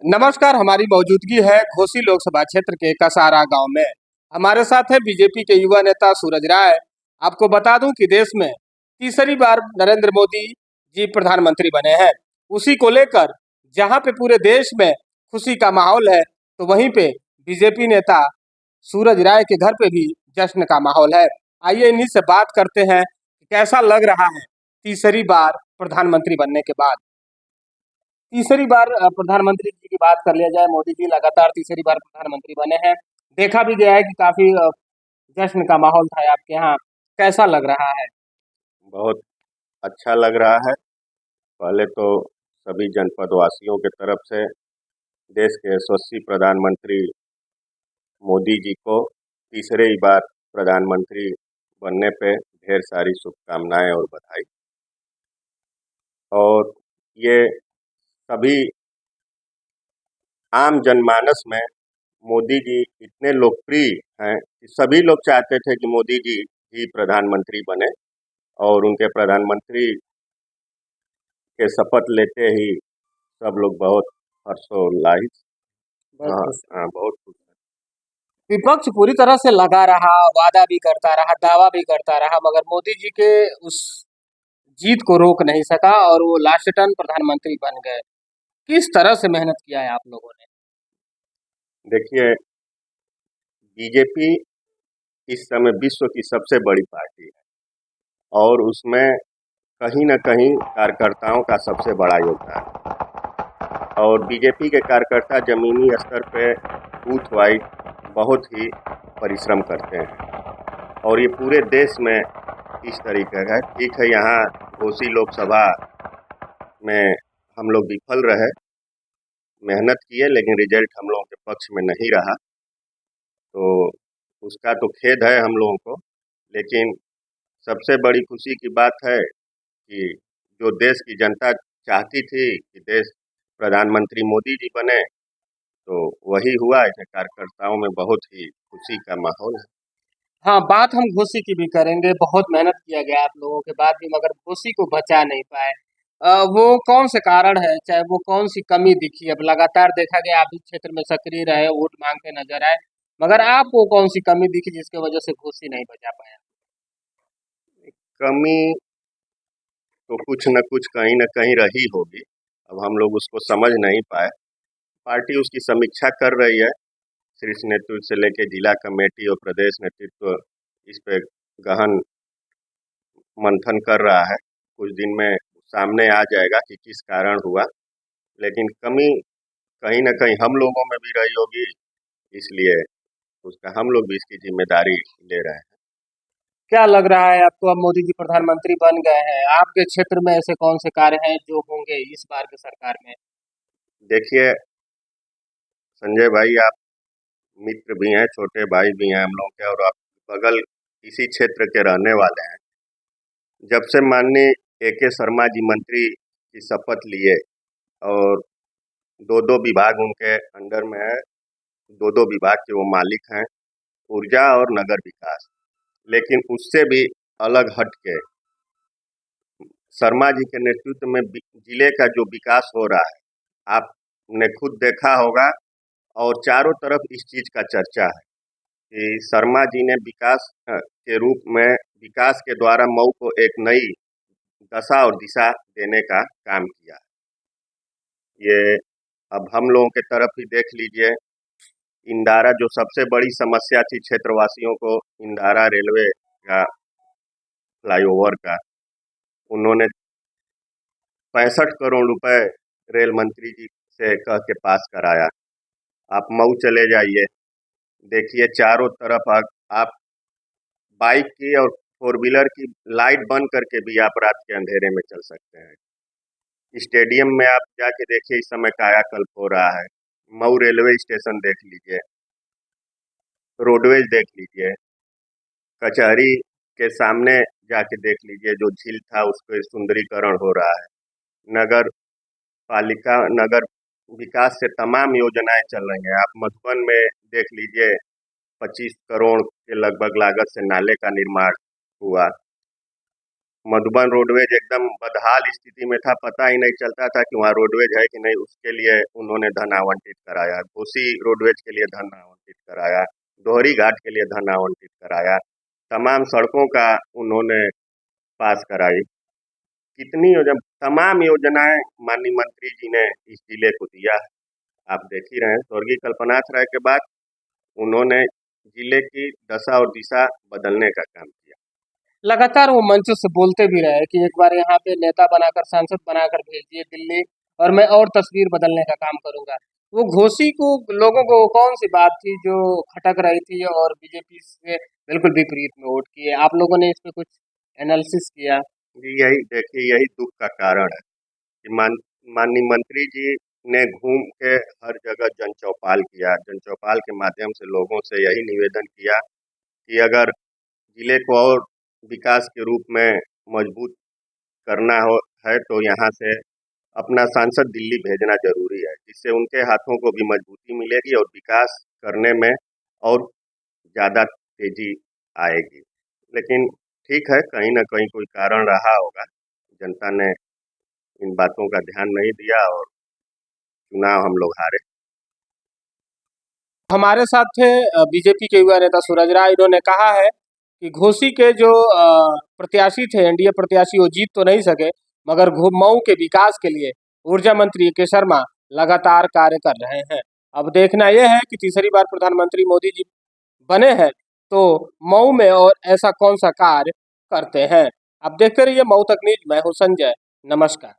नमस्कार। हमारी मौजूदगी है घोसी लोकसभा क्षेत्र के कसारा गांव में। हमारे साथ है बीजेपी के युवा नेता सूरज राय। आपको बता दूं कि देश में तीसरी बार नरेंद्र मोदी जी प्रधानमंत्री बने हैं। उसी को लेकर जहां पे पूरे देश में खुशी का माहौल है, तो वहीं पे बीजेपी नेता सूरज राय के घर पे भी जश्न का माहौल है। आइए इन्हीं से बात करते हैं कि कैसा लग रहा है तीसरी बार प्रधानमंत्री बनने के बाद। तीसरी बार प्रधानमंत्री जी की बात कर लिया जाए, मोदी जी लगातार तीसरी बार प्रधानमंत्री बने हैं। देखा भी गया है कि काफी जश्न का माहौल था आपके यहाँ। कैसा लग रहा है? बहुत अच्छा लग रहा है। पहले तो सभी जनपद वासियों के तरफ से देश के यशस्वी प्रधानमंत्री मोदी जी को तीसरे ही बार प्रधानमंत्री बनने पे ढेर सारी शुभकामनाएं और बधाई। और ये सभी आम जनमानस में मोदी जी इतने लोकप्रिय हैं कि सभी लोग चाहते थे कि मोदी जी ही प्रधानमंत्री बने। और उनके प्रधानमंत्री के शपथ लेते ही सब लोग बहुत हर्षोल्लास। बहुत हाँ। खुश। हाँ, बहुत खुश हैं। विपक्ष पूरी तरह से लगा रहा, वादा भी करता रहा, दावा भी करता रहा, मगर मोदी जी के उस जीत को रोक नहीं सका और वो लास्ट टर्म प्रधानमंत्री बन गए। किस तरह से मेहनत किया है आप लोगों ने? देखिए, बीजेपी इस समय विश्व की सबसे बड़ी पार्टी है और उसमें कहीं न कहीं कार्यकर्ताओं का सबसे बड़ा योगदान है। और बीजेपी के कार्यकर्ता जमीनी स्तर पे बूथ वाइज बहुत ही परिश्रम करते हैं और ये पूरे देश में इस तरीके का है। ठीक है, यहाँ घोसी लोकसभा में हम लोग विफल रहे, मेहनत किए लेकिन रिजल्ट हम लोगों के पक्ष में नहीं रहा, तो उसका तो खेद है हम लोगों को। लेकिन सबसे बड़ी खुशी की बात है कि जो देश की जनता चाहती थी कि देश प्रधानमंत्री मोदी जी बने, तो वही हुआ। ऐसे कार्यकर्ताओं में बहुत ही खुशी का माहौल है। हाँ, बात हम घोसी की भी करेंगे। बहुत मेहनत किया गया आप लोगों के बाद भी, मगर घोसी को बचा नहीं पाए। वो कौन से कारण है, चाहे वो कौन सी कमी दिखी? अब लगातार देखा गया आप इस क्षेत्र में सक्रिय रहे, वोट मांगते नजर आए, मगर आपको कौन सी कमी दिखी जिसकी वजह से घोसी नहीं बचा पाया? कमी तो कुछ न कुछ कहीं न कहीं रही होगी, अब हम लोग उसको समझ नहीं पाए। पार्टी उसकी समीक्षा कर रही है, शीर्ष नेतृत्व से लेकर जिला कमेटी और प्रदेश नेतृत्व इस पे गहन मंथन कर रहा है। कुछ दिन में सामने आ जाएगा कि किस कारण हुआ, लेकिन कमी कहीं न कहीं हम लोगों में भी रही होगी, इसलिए उसका हम लोग भी इसकी जिम्मेदारी ले रहे हैं। क्या लग रहा है आपको, अब मोदी जी प्रधानमंत्री बन गए हैं, आपके क्षेत्र में ऐसे कौन से कार्य हैं जो होंगे इस बार की सरकार में? देखिए संजय भाई, आप मित्र भी हैं, छोटे भाई भी हैं हम लोग के, और आप बगल इसी क्षेत्र के रहने वाले हैं। जब से माननीय AK शर्मा जी मंत्री की शपथ लिए और दो दो विभाग उनके अंडर में है, दो दो विभाग के वो मालिक हैं, ऊर्जा और नगर विकास। लेकिन उससे भी अलग हट के शर्मा जी के नेतृत्व में जिले का जो विकास हो रहा है, आपने खुद देखा होगा और चारों तरफ इस चीज का चर्चा है कि शर्मा जी ने विकास के रूप में विकास के द्वारा मऊ को एक नई दशा और दिशा देने का काम किया। ये अब हम लोगों के तरफ ही देख लीजिए, इंदारा जो सबसे बड़ी समस्या थी क्षेत्रवासियों को, इंदारा रेलवे का फ्लाईओवर का, उन्होंने 65 करोड़ रुपए रेल मंत्री जी से कह के पास कराया। आप मऊ चले जाइए, देखिए चारों तरफ आप बाइक की और फोर व्हीलर की लाइट बंद करके भी आप रात के अंधेरे में चल सकते हैं। स्टेडियम में आप जाके देखिए, इस समय कायाकल्प हो रहा है। मऊ रेलवे स्टेशन देख लीजिए, रोडवेज देख लीजिए, कचहरी के सामने जाके देख लीजिए, जो झील था उसको सुंदरीकरण हो रहा है। नगर पालिका नगर विकास से तमाम योजनाएं चल रही हैं। आप मधुबन में देख लीजिए, 25 करोड़ के लगभग लागत से नाले का निर्माण हुआ। मधुबन रोडवेज एकदम बदहाल स्थिति में था, पता ही नहीं चलता था कि वहाँ रोडवेज है कि नहीं। उसके लिए उन्होंने धन आवंटित कराया, घोसी रोडवेज के लिए धन आवंटित कराया, दोहरी घाट के लिए धन आवंटित कराया, तमाम सड़कों का उन्होंने पास कराई। कितनी योजना, तमाम योजनाएं माननीय मंत्री जी ने इस जिले को दिया है। आप देख ही रहे हैं, स्वर्गीय कल्पनाथ राय के बाद उन्होंने जिले की दशा और दिशा बदलने का काम किया। लगातार वो मंचों से बोलते भी रहे कि एक बार यहाँ पे नेता बनाकर सांसद बनाकर भेजिए दिल्ली और मैं और तस्वीर बदलने का काम करूंगा। वो घोसी को लोगों को कौन सी बात थी जो खटक रही थी और बीजेपी से बिल्कुल विपरीत में वोट किए? आप लोगों ने इस पे कुछ एनालिसिस किया? जी, यही देखिए, यही दुख का कारण है कि माननीय मंत्री जी ने घूम के हर जगह जनचौपाल किया। जनचौपाल के माध्यम से लोगों से यही निवेदन किया कि अगर जिले को और विकास के रूप में मजबूत करना हो है तो यहाँ से अपना सांसद दिल्ली भेजना जरूरी है, जिससे उनके हाथों को भी मजबूती मिलेगी और विकास करने में और ज़्यादा तेजी आएगी। लेकिन ठीक है, कहीं ना कहीं कोई कारण रहा होगा, जनता ने इन बातों का ध्यान नहीं दिया और चुनाव हम लोग हारे। हमारे साथ थे बीजेपी के युवा नेता सूरज राय। इन्होंने कहा है कि घोसी के जो प्रत्याशी थे, एनडीए प्रत्याशी, वो जीत तो नहीं सके, मगर मऊ के विकास के लिए ऊर्जा मंत्री के शर्मा लगातार कार्य कर रहे हैं। अब देखना यह है कि तीसरी बार प्रधानमंत्री मोदी जी बने हैं तो मऊ में और ऐसा कौन सा कार्य करते हैं। अब देखते रहिए मऊ तक न्यूज। मैं हूँ संजय। नमस्कार।